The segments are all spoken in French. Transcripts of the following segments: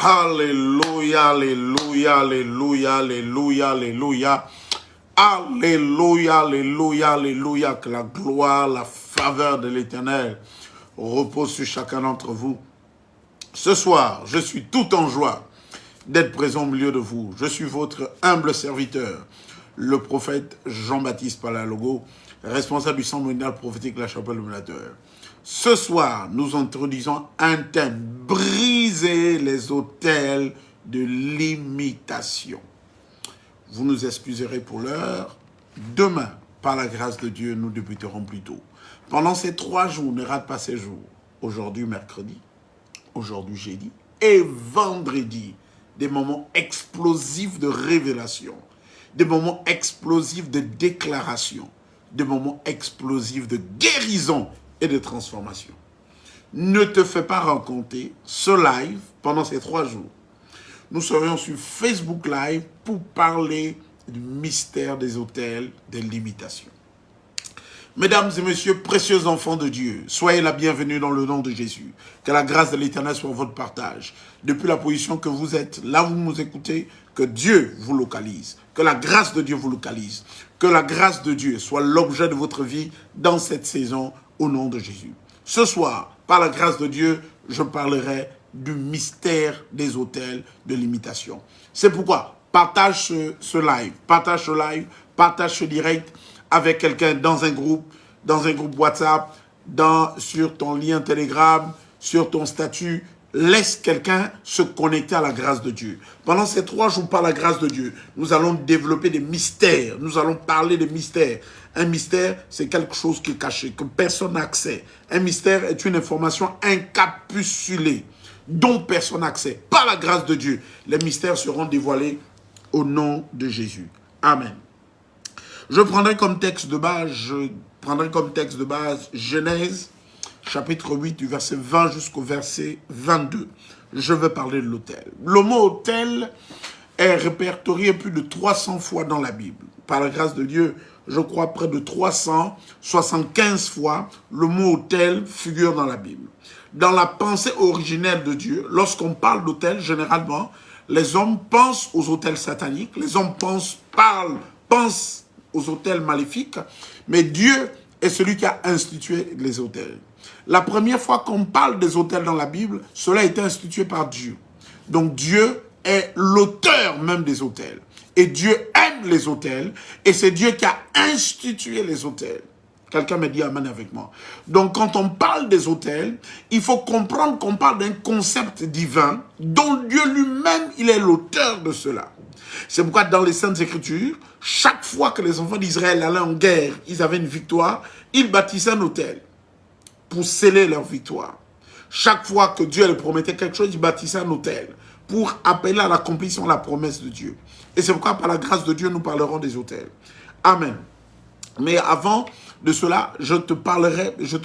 Alléluia, alléluia, alléluia, alléluia, alléluia. Alléluia, alléluia, alléluia. Que la gloire, la faveur de l'Éternel repose sur chacun d'entre vous. Ce soir, je suis tout en joie d'être présent au milieu de vous. Je suis votre humble serviteur, le prophète Jean-Baptiste Palalogo, responsable du centre mondial prophétique de la chapelle du Médiateur. Ce soir, nous introduisons un thème: briser les autels de l'imitation. Vous nous excuserez pour l'heure. Demain, par la grâce de Dieu, nous débuterons plus tôt. Pendant ces 3 jours, ne rate pas ces jours. Aujourd'hui, mercredi, aujourd'hui, jeudi et vendredi, des moments explosifs de révélation, des moments explosifs de déclaration, des moments explosifs de guérison et de transformation. Ne te fais pas raconter ce live pendant ces 3 jours. Nous serions sur Facebook Live pour parler du mystère des autels de l'imitation. Mesdames et messieurs, précieux enfants de Dieu, soyez la bienvenue dans le nom de Jésus. Que la grâce de l'Éternel soit votre partage. Depuis la position que vous êtes, là où vous nous écoutez, que Dieu vous localise. Que la grâce de Dieu vous localise. Que la grâce de Dieu soit l'objet de votre vie dans cette saison, au nom de Jésus. Ce soir, par la grâce de Dieu, je parlerai du mystère des autels de l'imitation. C'est pourquoi partage ce live, partage ce direct avec quelqu'un dans un groupe WhatsApp, sur ton lien Telegram, sur ton statut. Laisse quelqu'un se connecter à la grâce de Dieu. Pendant ces 3 jours, par la grâce de Dieu, nous allons développer des mystères. Nous allons parler des mystères. Un mystère, c'est quelque chose qui est caché, que personne n'a accès. Un mystère est une information encapsulée, dont personne n'a accès. Par la grâce de Dieu, les mystères seront dévoilés au nom de Jésus. Amen. Je prendrai comme texte de base, Genèse, chapitre 8, du verset 20 jusqu'au verset 22. Je vais parler de l'autel. Le mot autel est répertorié plus de 300 fois dans la Bible. Par la grâce de Dieu, je crois près de 375 fois, le mot autel figure dans la Bible. Dans la pensée originelle de Dieu, lorsqu'on parle d'autel, généralement, les hommes pensent aux autels sataniques, les hommes pensent aux autels maléfiques, mais Dieu est celui qui a institué les autels. La première fois qu'on parle des autels dans la Bible, cela a été institué par Dieu. Donc Dieu est l'auteur même des autels. Et Dieu aime les autels, et c'est Dieu qui a institué les autels. Quelqu'un me dit amen avec moi. Donc quand on parle des autels, il faut comprendre qu'on parle d'un concept divin dont Dieu lui-même, il est l'auteur de cela. C'est pourquoi dans les Saintes Écritures, chaque fois que les enfants d'Israël allaient en guerre, ils avaient une victoire, ils bâtissaient un autel pour sceller leur victoire. Chaque fois que Dieu leur promettait quelque chose, ils bâtissaient un autel pour appeler à l'accomplissement de la promesse de Dieu. Et c'est pourquoi par la grâce de Dieu, nous parlerons des autels. Amen. Mais avant de cela, je te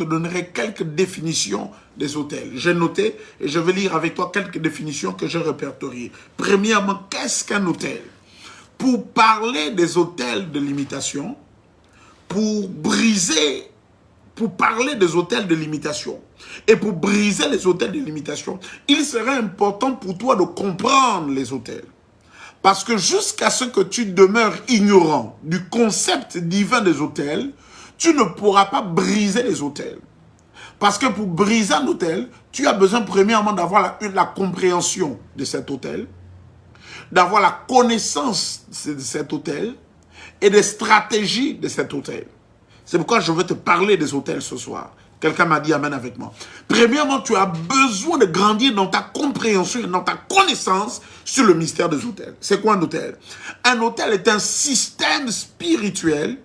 donnerai quelques définitions des autels. J'ai noté et je vais lire avec toi quelques définitions que j'ai répertoriées. Premièrement, qu'est-ce qu'un autel? Pour parler des autels de l'imitation, pour parler des autels de l'imitation et pour briser les autels de l'imitation, il serait important pour toi de comprendre les autels. Parce que jusqu'à ce que tu demeures ignorant du concept divin des autels, tu ne pourras pas briser les autels. Parce que pour briser un autel, tu as besoin premièrement d'avoir la compréhension de cet autel, d'avoir la connaissance de cet autel et des stratégies de cet autel. C'est pourquoi je veux te parler des autels ce soir. Quelqu'un m'a dit amen avec moi. Premièrement, tu as besoin de grandir dans ta compréhension et dans ta connaissance sur le mystère des autels. C'est quoi un autel? Un autel est un système spirituel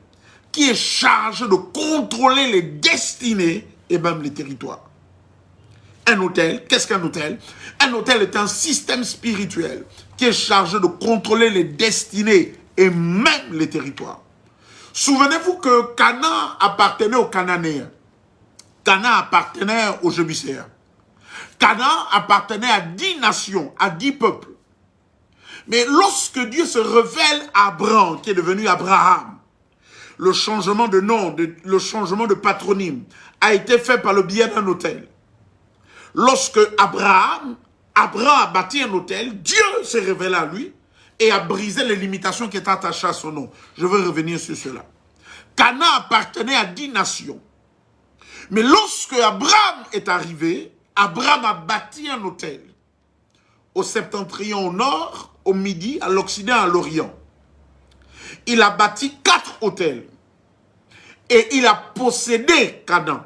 qui est chargé de contrôler les destinées et même les territoires. Un autel, qu'est-ce qu'un autel? Un autel est un système spirituel qui est chargé de contrôler les destinées et même les territoires. Souvenez-vous que Canaan appartenait aux Cananéens. Canaan appartenait aux Jébuséens. Canaan appartenait à 10 nations, à 10 peuples. Mais lorsque Dieu se révèle à Abraham, qui est devenu Abraham, le changement de nom, le changement de patronyme a été fait par le biais d'un autel. Lorsque Abraham Abraham a bâti un autel, Dieu s'est révélé à lui et a brisé les limitations qui étaient attachées à son nom. Je veux revenir sur cela. Canaan appartenait à 10 nations. Mais lorsque Abraham est arrivé, Abraham a bâti un autel. Au septentrion, au nord, au midi, à l'occident, à l'orient. Il a bâti 4 autels. Et il a possédé Canaan.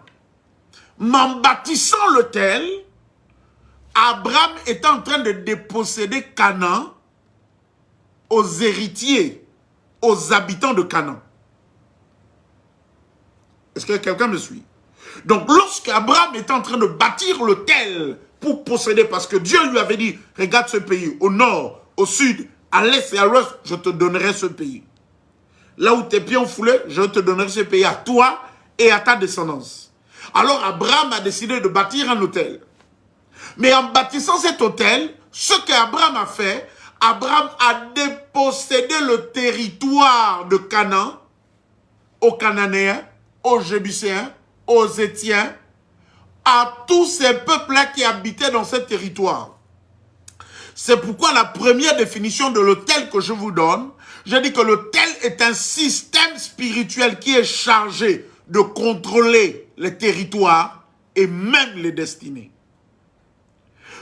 Mais en bâtissant l'autel, Abraham est en train de déposséder Canaan aux héritiers, aux habitants de Canaan. Est-ce que quelqu'un me suit? Donc, lorsque Abraham est en train de bâtir l'autel pour posséder, parce que Dieu lui avait dit, regarde ce pays, au nord, au sud, à l'est et à l'ouest, je te donnerai ce pays. Là où tes pieds ont foulé, je te donnerai ce pays à toi et à ta descendance. Alors, Abraham a décidé de bâtir un autel. Mais en bâtissant cet autel, ce qu'Abraham a fait, Abraham a dépossédé le territoire de Canaan aux Cananéens, aux Jébuséens, aux Étiens, à tous ces peuples-là qui habitaient dans ce territoire. C'est pourquoi la première définition de l'autel que je vous donne, je dis que l'autel est un système spirituel qui est chargé de contrôler les territoires et même les destinées.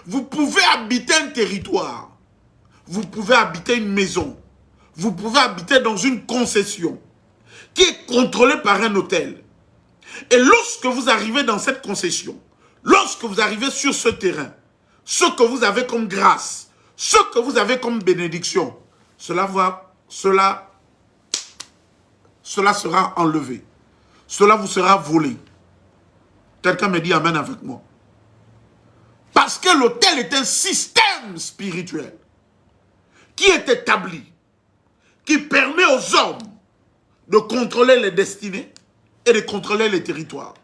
Vous pouvez habiter un territoire, vous pouvez habiter une maison, vous pouvez habiter dans une concession qui est contrôlée par un autel. Et lorsque vous arrivez dans cette concession, lorsque vous arrivez sur ce terrain, ce que vous avez comme grâce, ce que vous avez comme bénédiction, cela sera enlevé. Cela vous sera volé. Quelqu'un me dit amen avec moi. Parce que l'autel est un système spirituel qui est établi, qui permet aux hommes de contrôler les destinées et de contrôler les territoires.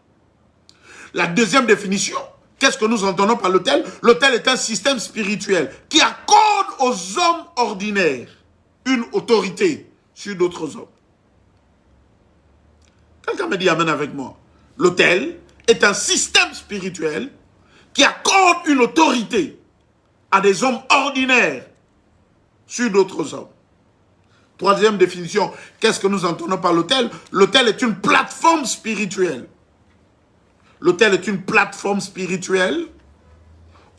La deuxième définition, qu'est-ce que nous entendons par l'autel? L'autel est un système spirituel qui accorde aux hommes ordinaires une autorité sur d'autres hommes. Quelqu'un me dit amen avec moi. L'autel est un système spirituel qui accorde une autorité à des hommes ordinaires sur d'autres hommes. Troisième définition, qu'est-ce que nous entendons par l'autel? L'autel est une plateforme spirituelle. L'autel est une plateforme spirituelle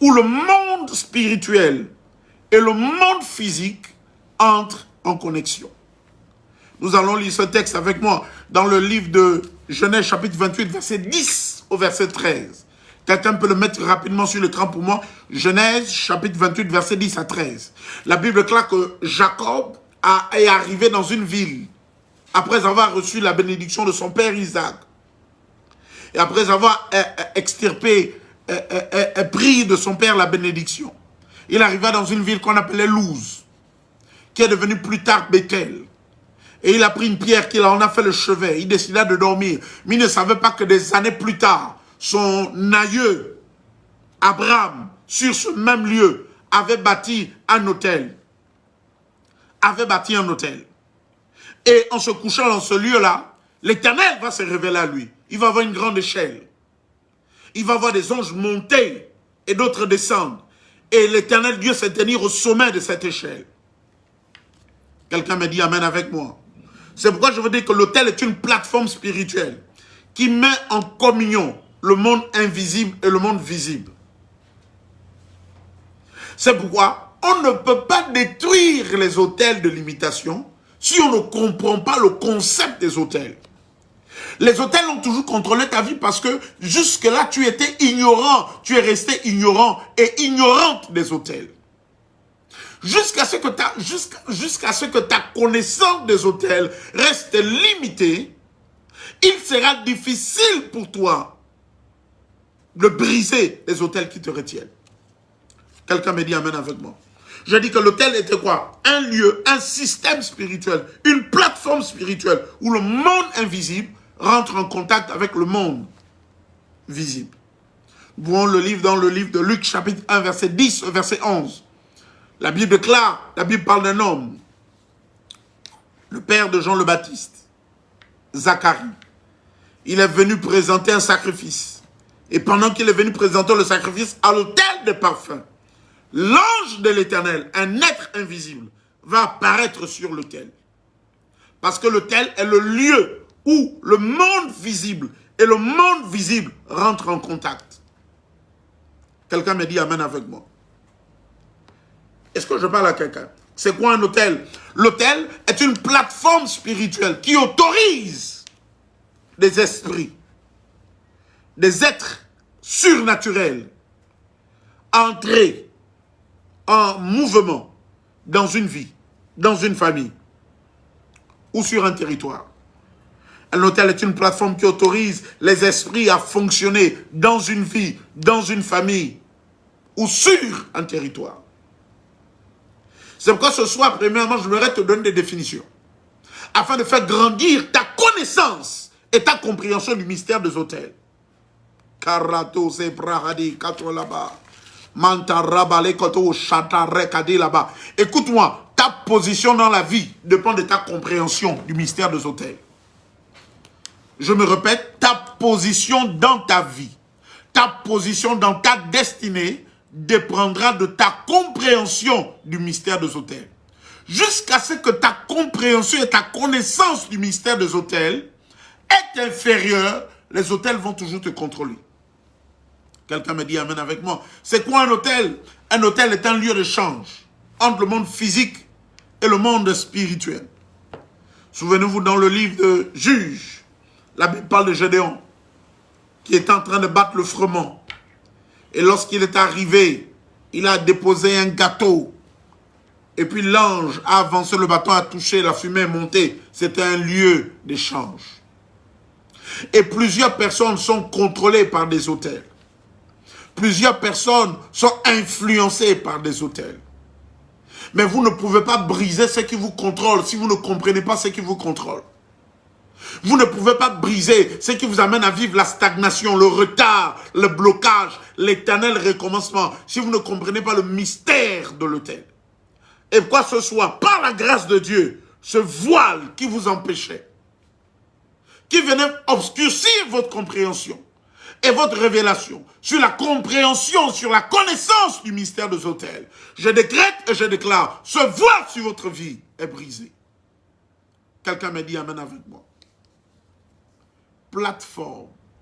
où le monde spirituel et le monde physique entrent en connexion. Nous allons lire ce texte avec moi dans le livre de Genèse chapitre 28, verset 10 au verset 13. Quelqu'un peut le mettre rapidement sur l'écran pour moi. Genèse chapitre 28, verset 10 à 13. La Bible déclare que Jacob est arrivé dans une ville après avoir reçu la bénédiction de son père Isaac. Et après avoir pris de son père la bénédiction. Il arriva dans une ville qu'on appelait Luz, qui est devenue plus tard Bethel. Et il a pris une pierre qu'il en a fait le chevet. Il décida de dormir. Mais il ne savait pas que des années plus tard, son aïeux, Abraham, sur ce même lieu, avait bâti un autel. Et en se couchant dans ce lieu-là, l'Éternel va se révéler à lui. Il va avoir une grande échelle. Il va voir des anges monter et d'autres descendre. Et l'Éternel Dieu se tenir au sommet de cette échelle. Quelqu'un me dit amen avec moi. C'est pourquoi je veux dire que l'autel est une plateforme spirituelle qui met en communion le monde invisible et le monde visible. C'est pourquoi on ne peut pas détruire les autels de l'imitation si on ne comprend pas le concept des autels. Les autels ont toujours contrôlé ta vie parce que jusque-là, tu étais ignorant. Tu es resté ignorant et ignorante des autels. Jusqu'à ce que ta connaissance des autels reste limitée, il sera difficile pour toi de briser les autels qui te retiennent. Quelqu'un me dit amen avec moi. Je dis que l'autel était quoi? Un lieu, un système spirituel, une plateforme spirituelle où le monde invisible rentre en contact avec le monde visible. Nous voyons le livre dans le livre de Luc, chapitre 1, verset 10, verset 11. La Bible déclare, la Bible parle d'un homme, le père de Jean le Baptiste, Zacharie. Il est venu présenter un sacrifice. Et pendant qu'il est venu présenter le sacrifice à l'autel des parfums, l'ange de l'Éternel, un être invisible, va apparaître sur l'autel. Parce que l'autel est le lieu où le monde visible et le monde visible rentrent en contact. Quelqu'un me dit amen avec moi. Est-ce que je parle à quelqu'un? C'est quoi un autel? L'autel est une plateforme spirituelle qui autorise des esprits, des êtres surnaturels à entrer en mouvement dans une vie, dans une famille ou sur un territoire. Un autel est une plateforme qui autorise les esprits à fonctionner dans une vie, dans une famille ou sur un territoire. C'est pourquoi ce soir, premièrement, je voudrais te donner des définitions afin de faire grandir ta connaissance et ta compréhension du mystère des autels. Karato se brahadi kato là-bas. Mantarabale koto chatare kadi là-bas. Écoute-moi, ta position dans la vie dépend de ta compréhension du mystère des autels. Je me répète, ta position dans ta vie, ta position dans ta destinée dépendra de ta compréhension du mystère des autels. Jusqu'à ce que ta compréhension et ta connaissance du mystère des autels est inférieure, les autels vont toujours te contrôler. Quelqu'un me dit amen avec moi. C'est quoi un autel? Un autel est un lieu d'échange entre le monde physique et le monde spirituel. Souvenez-vous dans le livre de Juges, la Bible parle de Gédéon qui est en train de battre le froment. Et lorsqu'il est arrivé, il a déposé un gâteau. Et puis l'ange a avancé le bâton, a touché, la fumée est montée. C'était un lieu d'échange. Et plusieurs personnes sont contrôlées par des autels. Plusieurs personnes sont influencées par des autels. Mais vous ne pouvez pas briser ce qui vous contrôle si vous ne comprenez pas ce qui vous contrôle. Vous ne pouvez pas briser ce qui vous amène à vivre la stagnation, le retard, le blocage, l'éternel recommencement, si vous ne comprenez pas le mystère de l'autel. Et quoi ce soit, par la grâce de Dieu, ce voile qui vous empêchait, qui venait obscurcir votre compréhension et votre révélation sur la compréhension, sur la connaissance du mystère des autels, je décrète et je déclare, ce voile sur votre vie est brisé. Quelqu'un me dit amen avec moi.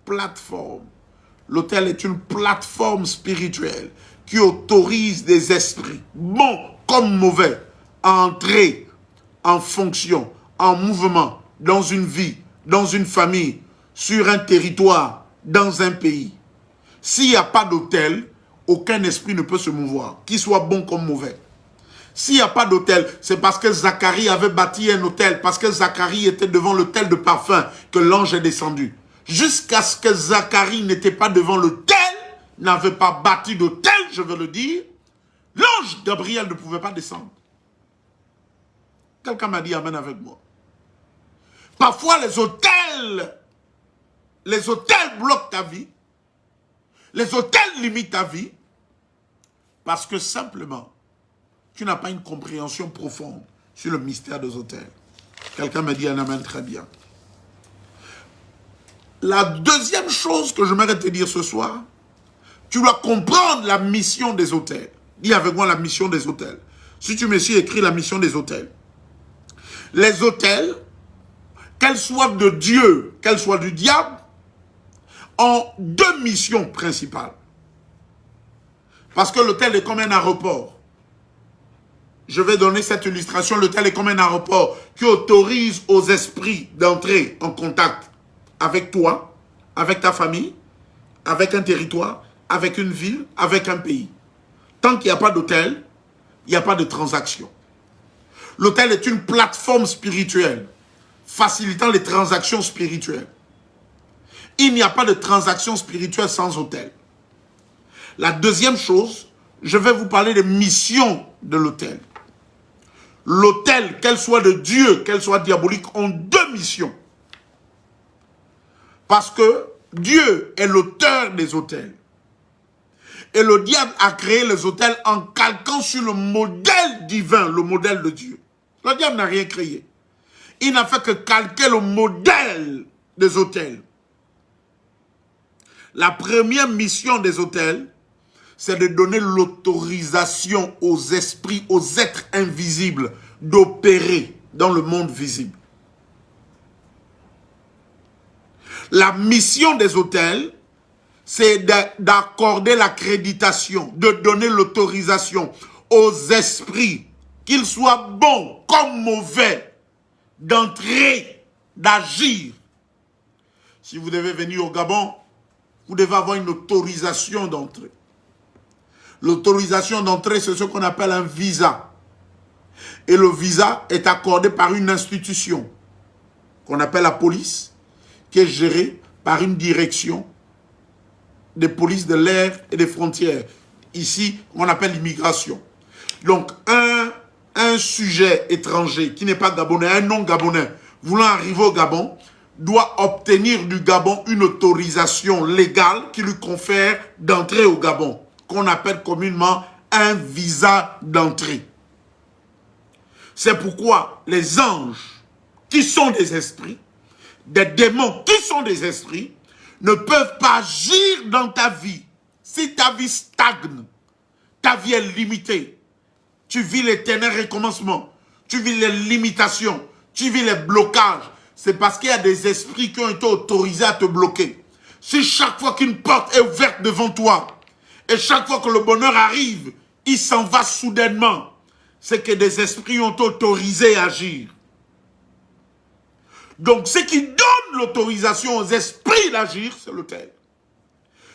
Plateforme. L'autel est une plateforme spirituelle qui autorise des esprits, bons comme mauvais, à entrer en fonction, en mouvement, dans une vie, dans une famille, sur un territoire, dans un pays. S'il n'y a pas d'autel, aucun esprit ne peut se mouvoir, qu'il soit bon comme mauvais. S'il n'y a pas d'autel, c'est parce que Zacharie avait bâti un autel, parce que Zacharie était devant l'autel de parfum que l'ange est descendu. Jusqu'à ce que Zacharie n'était pas devant l'autel, n'avait pas bâti d'autel, je veux le dire, l'ange Gabriel ne pouvait pas descendre. Quelqu'un m'a dit amen avec moi. Parfois les autels bloquent ta vie, les autels limitent ta vie, parce que simplement, tu n'as pas une compréhension profonde sur le mystère des autels. Quelqu'un me dit un amen très bien. La deuxième chose que j'aimerais te dire ce soir, tu dois comprendre la mission des autels. Dis avec moi la mission des autels. Si tu me suis écrit la mission des autels. Les autels, qu'elles soient de Dieu, qu'elles soient du diable, ont deux missions principales. Parce que l'autel est comme un aéroport. Je vais donner cette illustration. L'autel est comme un aéroport qui autorise aux esprits d'entrer en contact avec toi, avec ta famille, avec un territoire, avec une ville, avec un pays. Tant qu'il n'y a pas d'autel, il n'y a pas de transaction. L'autel est une plateforme spirituelle facilitant les transactions spirituelles. Il n'y a pas de transaction spirituelle sans autel. La deuxième chose, je vais vous parler des missions de l'autel. L'autel, qu'elle soit de Dieu, qu'elle soit diabolique, ont deux missions. Parce que Dieu est l'auteur des autels. Et le diable a créé les autels en calquant sur le modèle divin, le modèle de Dieu. Le diable n'a rien créé. Il n'a fait que calquer le modèle des autels. La première mission des autels, c'est de donner l'autorisation aux esprits, aux êtres invisibles d'opérer dans le monde visible. La mission des autels, c'est d'accorder l'accréditation, de donner l'autorisation aux esprits, qu'ils soient bons comme mauvais, d'entrer, d'agir. Si vous devez venir au Gabon, vous devez avoir une autorisation d'entrée. L'autorisation d'entrée, c'est ce qu'on appelle un visa. Et le visa est accordé par une institution qu'on appelle la police, qui est gérée par une direction des polices de l'air et des frontières. Ici, on appelle l'immigration. Donc, un sujet étranger qui n'est pas gabonais, un non-gabonais, voulant arriver au Gabon, doit obtenir du Gabon une autorisation légale qui lui confère d'entrer au Gabon, qu'on appelle communément un visa d'entrée. C'est pourquoi les anges, qui sont des esprits, des démons, qui sont des esprits, ne peuvent pas agir dans ta vie. Si ta vie stagne, ta vie est limitée, tu vis l'éternel recommencement, tu vis les limitations, tu vis les blocages, c'est parce qu'il y a des esprits qui ont été autorisés à te bloquer. Si chaque fois qu'une porte est ouverte devant toi, et chaque fois que le bonheur arrive, il s'en va soudainement, c'est que des esprits ont autorisé à agir. Donc, ce qui donne l'autorisation aux esprits d'agir, c'est l'autel.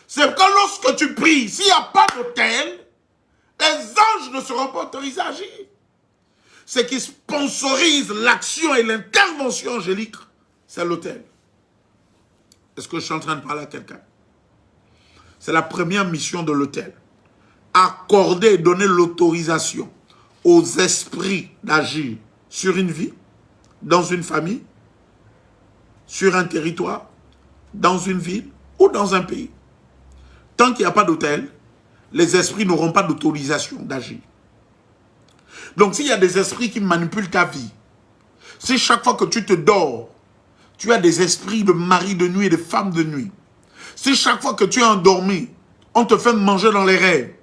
C'est que lorsque tu pries, s'il n'y a pas d'autel, les anges ne seront pas autorisés à agir. Ce qui sponsorise l'action et l'intervention angélique, c'est l'autel. Est-ce que je suis en train de parler à quelqu'un? C'est la première mission de l'autel. Accorder et donner l'autorisation aux esprits d'agir sur une vie, dans une famille, sur un territoire, dans une ville ou dans un pays. Tant qu'il n'y a pas d'autel, les esprits n'auront pas d'autorisation d'agir. Donc s'il y a des esprits qui manipulent ta vie, si chaque fois que tu te dors, tu as des esprits de mari de nuit et de femme de nuit, si chaque fois que tu es endormi, on te fait manger dans les rêves,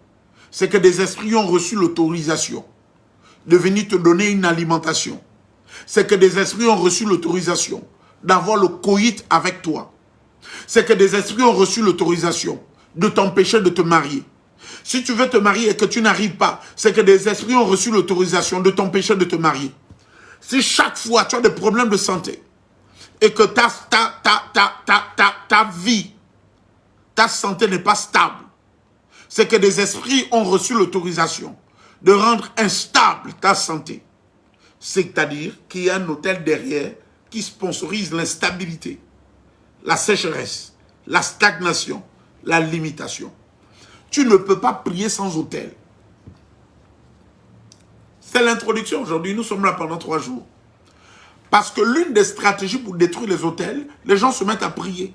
c'est que des esprits ont reçu l'autorisation de venir te donner une alimentation. C'est que des esprits ont reçu l'autorisation d'avoir le coït avec toi. C'est que des esprits ont reçu l'autorisation de t'empêcher de te marier. Si tu veux te marier et que tu n'arrives pas, c'est que des esprits ont reçu l'autorisation de t'empêcher de te marier. Si chaque fois tu as des problèmes de santé et que ta vie, ta santé n'est pas stable, c'est que des esprits ont reçu l'autorisation de rendre instable ta santé. C'est-à-dire qu'il y a un hôtel derrière qui sponsorise l'instabilité, la sécheresse, la stagnation, la limitation. Tu ne peux pas prier sans autel. C'est l'introduction aujourd'hui. Nous sommes là pendant 3 jours. Parce que l'une des stratégies pour détruire les autels, les gens se mettent à prier.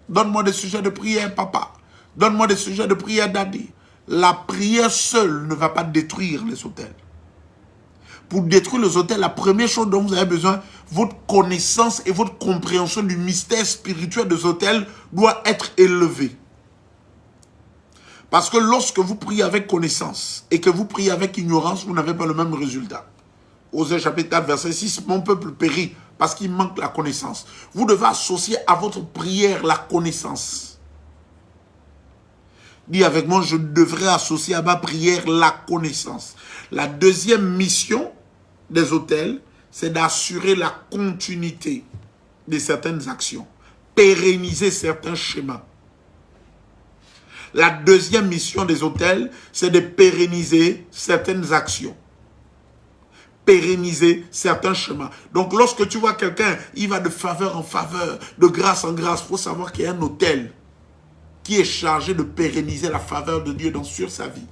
Donne-moi des sujets de prière, papa. Donne-moi des sujets de prière, daddy. La prière seule ne va pas détruire les autels. Pour détruire les autels, la première chose dont vous avez besoin, votre connaissance et votre compréhension du mystère spirituel des autels doit être élevée. Parce que lorsque vous priez avec connaissance et que vous priez avec ignorance, vous n'avez pas le même résultat. Osée chapitre 4, verset 6, mon peuple périt parce qu'il manque la connaissance. Vous devez associer à votre prière la connaissance. Dis avec moi, je devrais associer à ma prière la connaissance. La deuxième mission des autels, c'est d'assurer la continuité de certaines actions, pérenniser certains schémas. La deuxième mission des autels, c'est de pérenniser certaines actions. Pérenniser certains schémas. Donc lorsque tu vois quelqu'un, il va de faveur en faveur, de grâce en grâce, il faut savoir qu'il y a un autel qui est chargé de pérenniser la faveur de Dieu sur sa vie.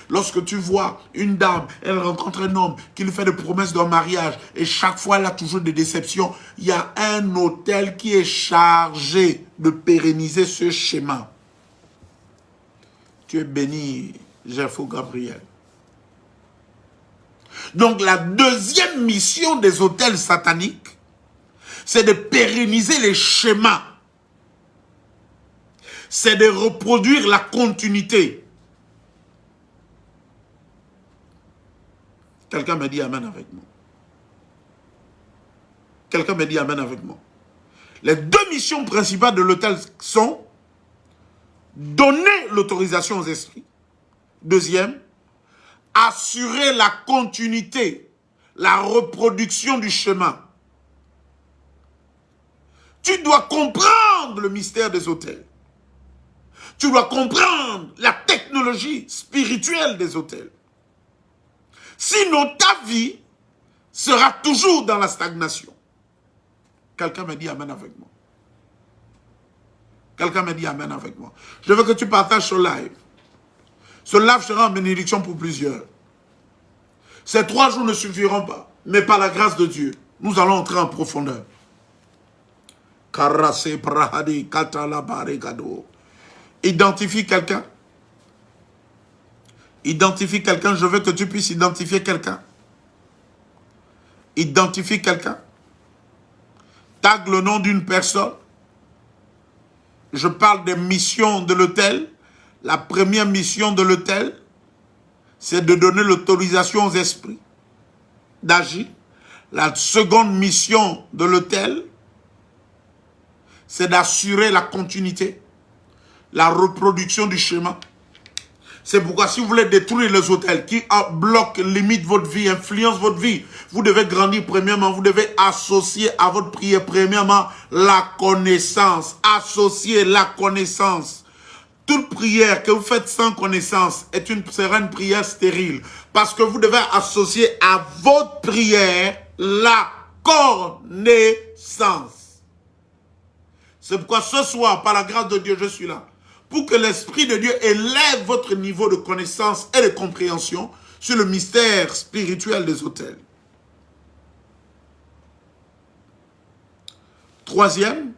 Lorsque tu vois une dame, elle rencontre un homme qui lui fait des promesses d'un mariage et chaque fois elle a toujours des déceptions, il y a un autel qui est chargé de pérenniser ce schéma. Tu es béni, Jeffo Gabriel. Donc la deuxième mission des autels sataniques, c'est de pérenniser les schémas. C'est de reproduire la continuité. Quelqu'un me dit amen avec moi. Quelqu'un me dit amen avec moi. Les deux missions principales de l'autel sont donner l'autorisation aux esprits. Deuxième, assurer la continuité, la reproduction du chemin. Tu dois comprendre le mystère des autels. Tu dois comprendre la technologie spirituelle des autels. Sinon, ta vie sera toujours dans la stagnation. Quelqu'un me dit amen avec moi. Quelqu'un me dit amen avec moi. Je veux que tu partages ce live. Ce live sera en bénédiction pour plusieurs. Ces 3 jours ne suffiront pas. Mais par la grâce de Dieu, nous allons entrer en profondeur. Identifie quelqu'un. Identifie quelqu'un. Je veux que tu puisses identifier quelqu'un. Identifie quelqu'un. Tag le nom d'une personne. Je parle des missions de l'autel. La première mission de l'autel, c'est de donner l'autorisation aux esprits d'agir. La seconde mission de l'autel, c'est d'assurer la continuité, la reproduction du chemin. C'est pourquoi si vous voulez détruire les autels qui bloquent, limitent votre vie, influencent votre vie, vous devez grandir premièrement, vous devez associer à votre prière premièrement la connaissance. Associer la connaissance. Toute prière que vous faites sans connaissance sera une prière stérile. Parce que vous devez associer à votre prière la connaissance. C'est pourquoi ce soir, par la grâce de Dieu, je suis là. Pour que l'Esprit de Dieu élève votre niveau de connaissance et de compréhension sur le mystère spirituel des autels. Troisième,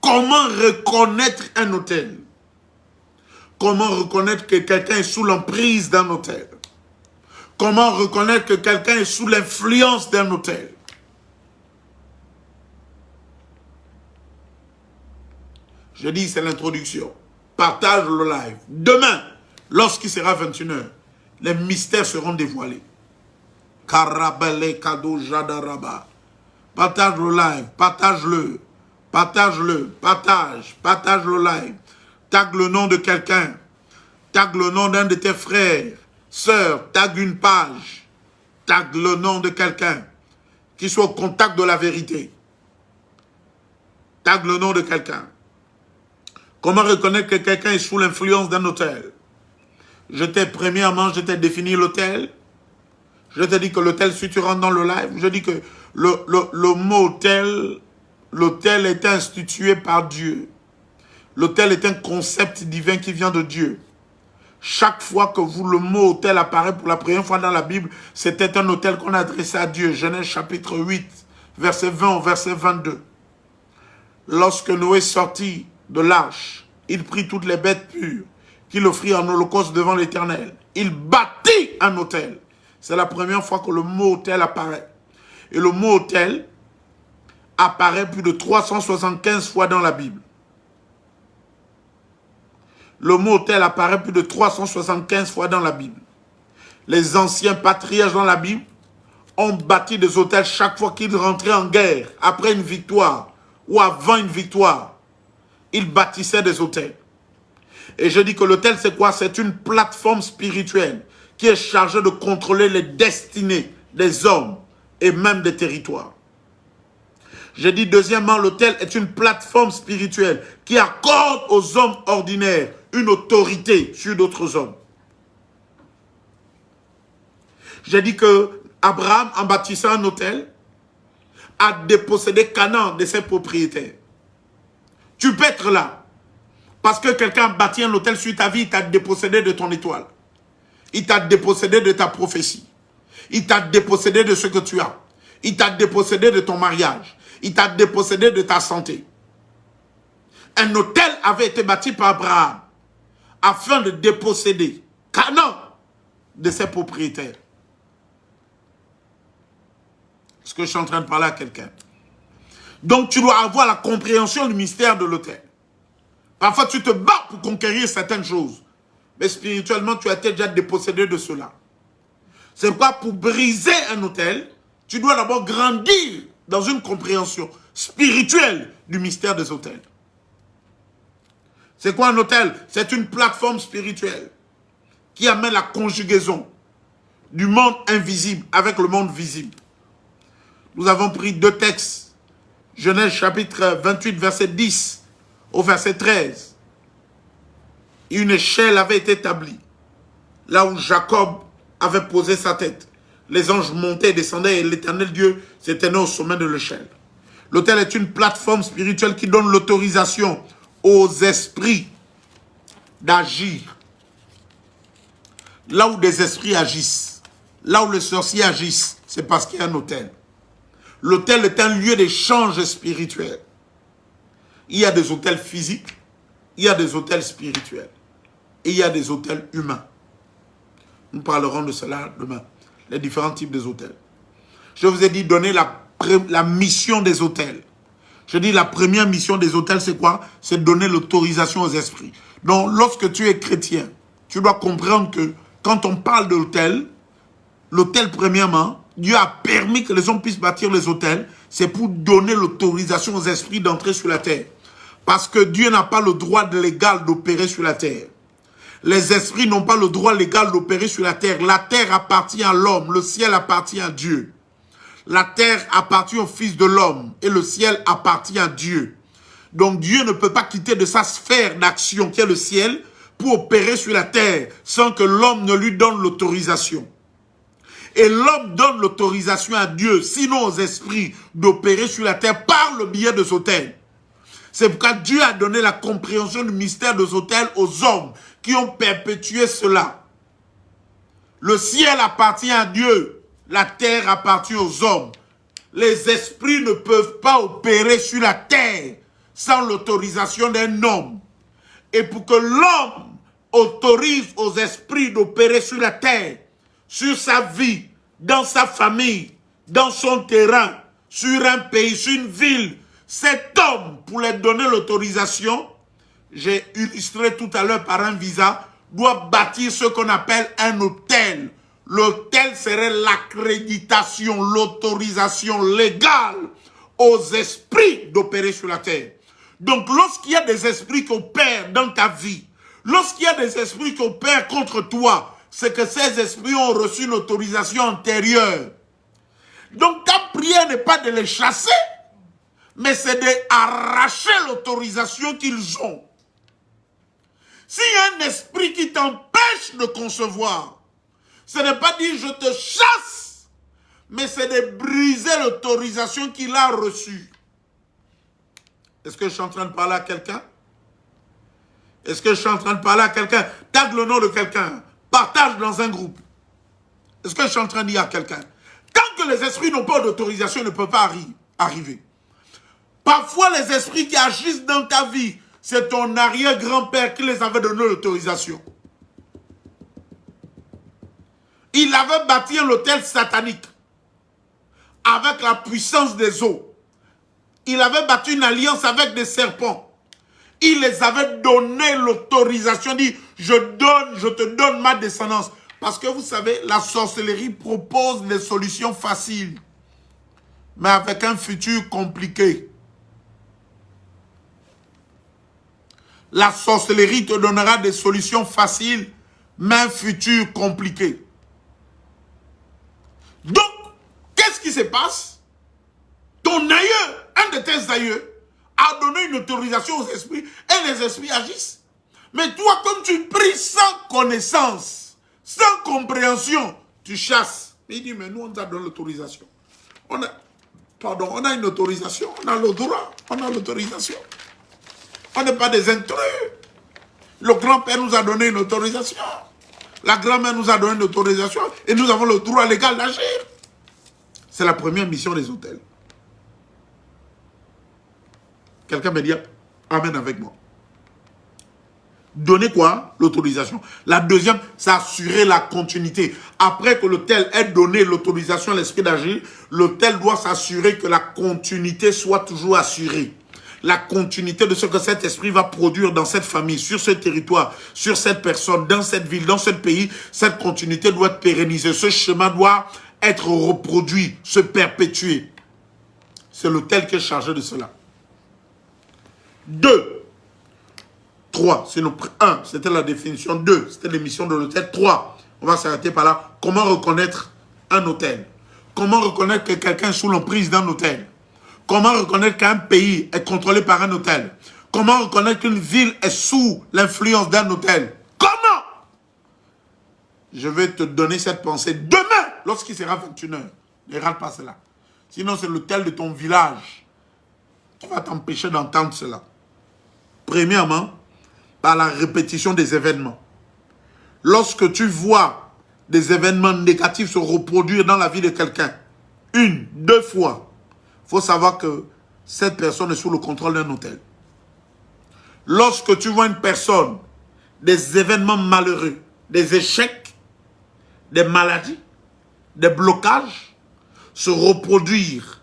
comment reconnaître un autel? Comment reconnaître que quelqu'un est sous l'emprise d'un autel? Comment reconnaître que quelqu'un est sous l'influence d'un autel? Je dis, c'est l'introduction. Partage le live. Demain, lorsqu'il sera 21h, les mystères seront dévoilés. Karabele Kado Jadaraba. Partage le live, partage-le. Partage-le, partage le live. Tag le nom de quelqu'un. Tag le nom d'un de tes frères, sœurs. Tag une page. Tag le nom de quelqu'un qui soit au contact de la vérité. Tag le nom de quelqu'un. Comment reconnaître que quelqu'un est sous l'influence d'un autel? Premièrement, je t'ai défini l'autel. Je t'ai dit que l'autel, si tu rentres dans le live, je dis que le mot autel, l'autel est institué par Dieu. L'autel est un concept divin qui vient de Dieu. Chaque fois que le mot autel apparaît pour la première fois dans la Bible, c'était un autel qu'on a adressé à Dieu. Genèse chapitre 8, verset 20 au verset 22. Lorsque Noé sortit de l'arche, il prit toutes les bêtes pures qu'il offrit en holocauste devant l'Éternel. Il bâtit un autel. C'est la première fois que le mot autel apparaît. Et le mot autel apparaît plus de 375 fois dans la Bible. Le mot autel apparaît plus de 375 fois dans la Bible. Les anciens patriarches dans la Bible ont bâti des autels chaque fois qu'ils rentraient en guerre, après une victoire ou avant une victoire. Ils bâtissaient des autels. Et je dis que l'autel, c'est quoi? C'est une plateforme spirituelle qui est chargée de contrôler les destinées des hommes et même des territoires. Je dis deuxièmement, l'autel est une plateforme spirituelle qui accorde aux hommes ordinaires une autorité sur d'autres hommes. J'ai dit que Abraham, en bâtissant un autel, a dépossédé Canaan de ses propriétaires. Tu peux être là. Parce que quelqu'un a bâti un hôtel sur ta vie, il t'a dépossédé de ton étoile. Il t'a dépossédé de ta prophétie. Il t'a dépossédé de ce que tu as. Il t'a dépossédé de ton mariage. Il t'a dépossédé de ta santé. Un hôtel avait été bâti par Abraham afin de déposséder Canaan de ses propriétaires. Est-ce que je suis en train de parler à quelqu'un? Donc tu dois avoir la compréhension du mystère de l'autel. Parfois tu te bats pour conquérir certaines choses. Mais spirituellement tu as été déjà dépossédé de cela. C'est pourquoi pour briser un autel, tu dois d'abord grandir dans une compréhension spirituelle du mystère des autels. C'est quoi un autel? C'est une plateforme spirituelle qui amène la conjugaison du monde invisible avec le monde visible. Nous avons pris 2 textes. Genèse chapitre 28, verset 10 au verset 13. Une échelle avait été établie là où Jacob avait posé sa tête. Les anges montaient et descendaient et l'Éternel Dieu s'est tenu au sommet de l'échelle. L'autel est une plateforme spirituelle qui donne l'autorisation aux esprits d'agir. Là où des esprits agissent, là où les sorciers agissent, c'est parce qu'il y a un autel. L'autel est un lieu d'échange spirituel. Il y a des autels physiques, il y a des autels spirituels et il y a des autels humains. Nous parlerons de cela demain, les différents types des autels. Je vous ai dit donner la mission des autels. Je dis la première mission des autels, c'est quoi? C'est donner l'autorisation aux esprits. Donc, lorsque tu es chrétien, tu dois comprendre que quand on parle de l'autel, premièrement, Dieu a permis que les hommes puissent bâtir les autels, c'est pour donner l'autorisation aux esprits d'entrer sur la terre. Parce que Dieu n'a pas le droit légal d'opérer sur la terre. Les esprits n'ont pas le droit légal d'opérer sur la terre. La terre appartient à l'homme, le ciel appartient à Dieu. La terre appartient au Fils de l'homme et le ciel appartient à Dieu. Donc Dieu ne peut pas quitter de sa sphère d'action qui est le ciel pour opérer sur la terre sans que l'homme ne lui donne l'autorisation. Et l'homme donne l'autorisation à Dieu, sinon aux esprits, d'opérer sur la terre par le biais des autels. C'est pourquoi Dieu a donné la compréhension du mystère des autels aux hommes qui ont perpétué cela. Le ciel appartient à Dieu. La terre appartient aux hommes. Les esprits ne peuvent pas opérer sur la terre sans l'autorisation d'un homme. Et pour que l'homme autorise aux esprits d'opérer sur la terre, sur sa vie, dans sa famille, dans son terrain, sur un pays, sur une ville, cet homme, pour lui donner l'autorisation, j'ai illustré tout à l'heure par un visa, doit bâtir ce qu'on appelle un autel. L'autel serait l'accréditation, l'autorisation légale aux esprits d'opérer sur la terre. Donc, lorsqu'il y a des esprits qui opèrent dans ta vie, lorsqu'il y a des esprits qui opèrent contre toi, c'est que ces esprits ont reçu une autorisation antérieure. Donc, ta prière n'est pas de les chasser, mais c'est d'arracher l'autorisation qu'ils ont. S'il y a un esprit qui t'empêche de concevoir, ce n'est pas dire je te chasse, mais c'est de briser l'autorisation qu'il a reçue. Est-ce que je suis en train de parler à quelqu'un? Est-ce que je suis en train de parler à quelqu'un? Tag le nom de quelqu'un. Partage dans un groupe. Est-ce que je suis en train de dire à quelqu'un? Tant que les esprits n'ont pas d'autorisation, ils ne peuvent pas arriver. Parfois, les esprits qui agissent dans ta vie, c'est ton arrière-grand-père qui les avait donné l'autorisation. Il avait bâti un autel satanique avec la puissance des eaux. Il avait bâti une alliance avec des serpents. Il les avait donné l'autorisation, dit je te donne ma descendance. Parce que vous savez, la sorcellerie propose des solutions faciles, mais avec un futur compliqué. La sorcellerie te donnera des solutions faciles, mais un futur compliqué. Donc, qu'est-ce qui se passe? Ton aïeux, un de tes aïeux, a donné une autorisation aux esprits et les esprits agissent. Mais toi, comme tu pries sans connaissance, sans compréhension, tu chasses. Il dit, mais nous, on nous a donné l'autorisation. On a une autorisation, on a le droit, on a l'autorisation. On n'est pas des intrus. Le grand-père nous a donné une autorisation. La grand-mère nous a donné une autorisation et nous avons le droit légal d'agir. C'est la première mission des autels. Quelqu'un me dit amen avec moi. Donner quoi? L'autorisation. La deuxième, c'est assurer la continuité. Après que l'autel ait donné l'autorisation à l'esprit d'agir, l'autel doit s'assurer que la continuité soit toujours assurée. la continuité de ce que cet esprit va produire dans cette famille, sur ce territoire, sur cette personne, dans cette ville, dans ce pays, cette continuité doit être pérennisée. Ce schéma doit être reproduit, se perpétuer. C'est l'autel qui est chargé de cela. 2. 3. C'est notre 1. C'était la définition. 2. C'était l'émission de l'autel. 3. On va s'arrêter par là. Comment reconnaître un autel? Comment reconnaître que quelqu'un est sous l'emprise d'un autel? Comment reconnaître qu'un pays est contrôlé par un autel? Comment reconnaître qu'une ville est sous l'influence d'un autel? Comment? Je vais te donner cette pensée demain, lorsqu'il sera 21h. Ne rate pas cela. Sinon, c'est l'autel de ton village qui va t'empêcher d'entendre cela. Premièrement, par la répétition des événements. Lorsque tu vois des événements négatifs se reproduire dans la vie de quelqu'un, 1, 2 fois, il faut savoir que cette personne est sous le contrôle d'un autel. Lorsque tu vois une personne, des événements malheureux, des échecs, des maladies, des blocages, se reproduire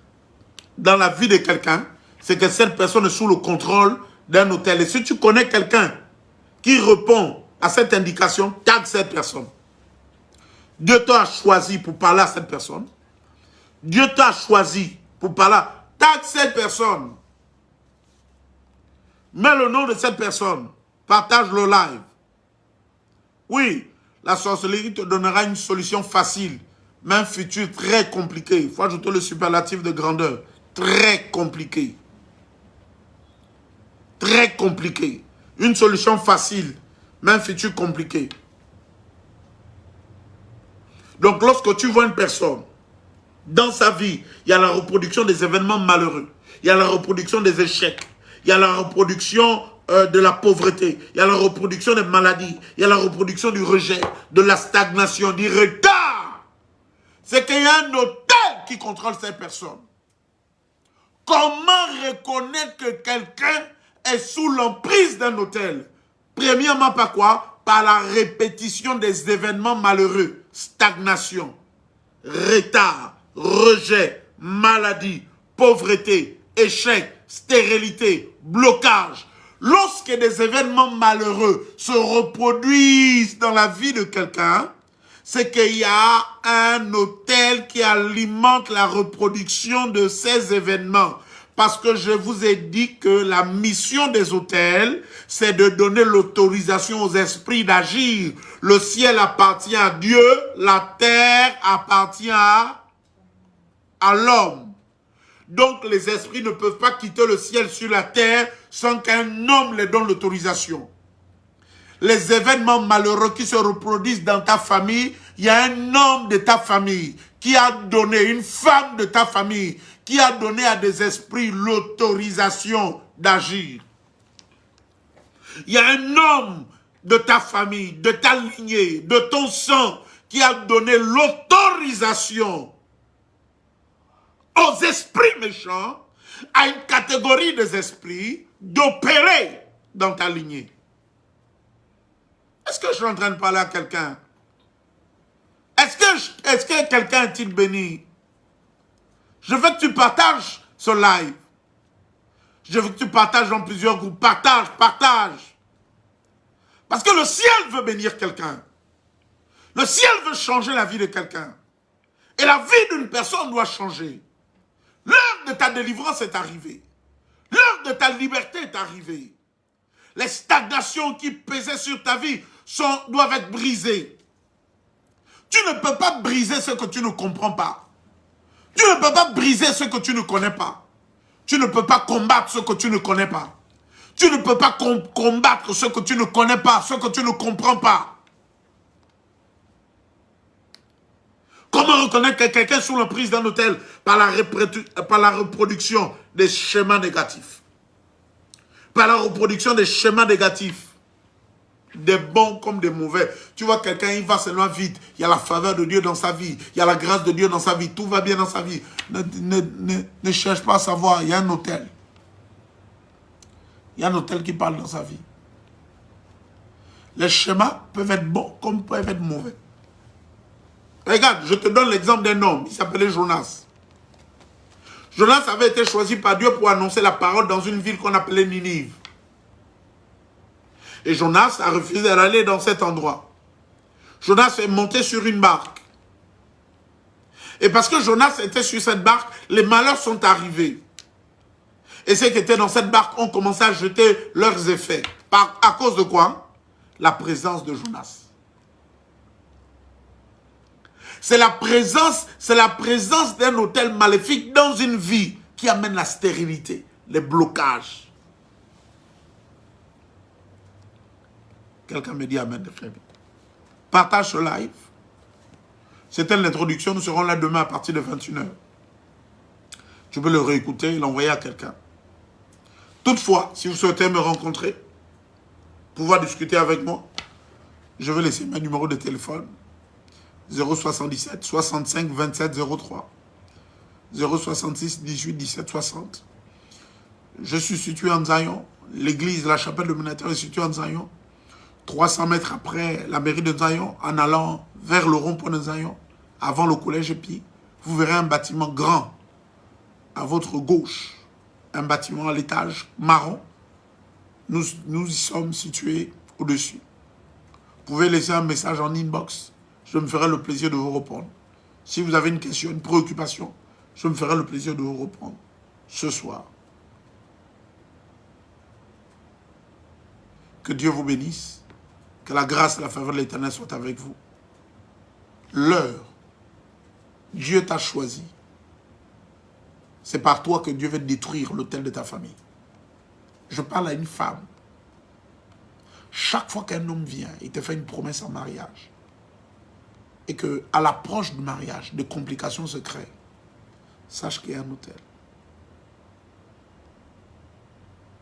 dans la vie de quelqu'un, c'est que cette personne est sous le contrôle d'un autel. Et si tu connais quelqu'un qui répond à cette indication, tag cette personne. Dieu t'a choisi pour parler à cette personne. Dieu t'a choisi pour parler. Tag cette personne. Mets le nom de cette personne. Partage le live. Oui, la sorcellerie te donnera une solution facile, mais un futur très compliqué. Il faut ajouter le superlatif de grandeur. Très compliqué. Très compliqué. Une solution facile, mais un futur compliqué. Donc, lorsque tu vois une personne, dans sa vie, il y a la reproduction des événements malheureux. Il y a la reproduction des échecs. Il y a la reproduction de la pauvreté. Il y a la reproduction des maladies. Il y a la reproduction du rejet, de la stagnation, du retard. C'est qu'il y a un autel qui contrôle ces personnes. Comment reconnaître que quelqu'un est sous l'emprise d'un autel? Premièrement, par quoi? Par la répétition des événements malheureux. Stagnation, retard, rejet, maladie, pauvreté, échec, stérilité, blocage. Lorsque des événements malheureux se reproduisent dans la vie de quelqu'un, c'est qu'il y a un autel qui alimente la reproduction de ces événements. Parce que je vous ai dit que la mission des autels, c'est de donner l'autorisation aux esprits d'agir. Le ciel appartient à Dieu, la terre appartient à l'homme. Donc les esprits ne peuvent pas quitter le ciel sur la terre sans qu'un homme les donne l'autorisation. Les événements malheureux qui se reproduisent dans ta famille, il y a un homme de ta famille qui a donné, une femme de ta famille, qui a donné à des esprits l'autorisation d'agir. Il y a un homme de ta famille, de ta lignée, de ton sang, qui a donné l'autorisation aux esprits méchants, à une catégorie des esprits, d'opérer dans ta lignée. Est-ce que je suis en train de parler à quelqu'un? Est-ce que quelqu'un est-il béni? Je veux que tu partages ce live. Je veux que tu partages dans plusieurs groupes. Partage. Parce que le ciel veut bénir quelqu'un. Le ciel veut changer la vie de quelqu'un. Et la vie d'une personne doit changer. L'heure de ta délivrance est arrivée. L'heure de ta liberté est arrivée. Les stagnations qui pesaient sur ta vie doivent être brisées. Tu ne peux pas briser ce que tu ne comprends pas. Tu ne peux pas briser ce que tu ne connais pas. Tu ne peux pas combattre ce que tu ne connais pas. Tu ne peux pas combattre ce que tu ne connais pas, ce que tu ne comprends pas. Comment reconnaître que quelqu'un est sous l'emprise d'un autel? Par la reproduction des schémas négatifs. Par la reproduction des schémas négatifs. Des bons comme des mauvais. Tu vois quelqu'un, il va seulement vite. Il y a la faveur de Dieu dans sa vie. Il y a la grâce de Dieu dans sa vie. Tout va bien dans sa vie. Ne cherche pas à savoir. Il y a un autel. Il y a un autel qui parle dans sa vie. Les schémas peuvent être bons comme peuvent être mauvais. Regarde, je te donne l'exemple d'un homme. Il s'appelait Jonas. Jonas avait été choisi par Dieu pour annoncer la parole dans une ville qu'on appelait Ninive. Et Jonas a refusé d'aller dans cet endroit. Jonas est monté sur une barque. Et parce que Jonas était sur cette barque, les malheurs sont arrivés. Et ceux qui étaient dans cette barque ont commencé à jeter leurs effets. À cause de quoi? La présence de Jonas. C'est la présence d'un hôtel maléfique dans une vie qui amène la stérilité, les blocages. Quelqu'un me dit amen, très bien. Partage ce live. C'était l'introduction, nous serons là demain à partir de 21h. Tu peux le réécouter et l'envoyer à quelqu'un. Toutefois, si vous souhaitez me rencontrer, pouvoir discuter avec moi, je vais laisser mon numéro de téléphone. 077 65 27 03 066 18 17 60. Je suis situé en Zion. L'église, la chapelle de Monateur est située en Zion. 300 mètres après la mairie de Zion, en allant vers le rond-point de Zion, avant le collège Épi, vous verrez un bâtiment grand à votre gauche. Un bâtiment à l'étage marron. Nous y sommes situés au-dessus. Vous pouvez laisser un message en inbox. Je me ferai le plaisir de vous répondre. Si vous avez une question, une préoccupation, je me ferai le plaisir de vous répondre ce soir. Que Dieu vous bénisse. Que la grâce et la faveur de l'Éternel soient avec vous. L'heure, Dieu t'a choisi. C'est par toi que Dieu veut détruire l'autel de ta famille. Je parle à une femme. Chaque fois qu'un homme vient, il te fait une promesse en mariage. Et qu'à l'approche du mariage, des complications se créent. Sache qu'il y a un hôtel.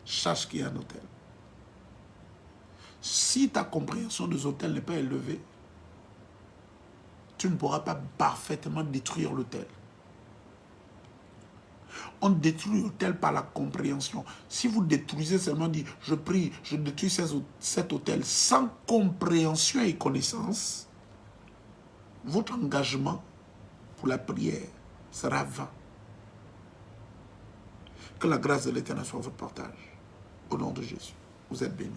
Sache qu'il y a un hôtel. Si ta compréhension des hôtels n'est pas élevée, tu ne pourras pas parfaitement détruire l'hôtel. On détruit l'hôtel par la compréhension. Si vous détruisez seulement, dit, je prie, je détruis cet hôtel sans compréhension et connaissance, votre engagement pour la prière sera vain. Que la grâce de l'Éternel soit votre partage. Au nom de Jésus, vous êtes bénis.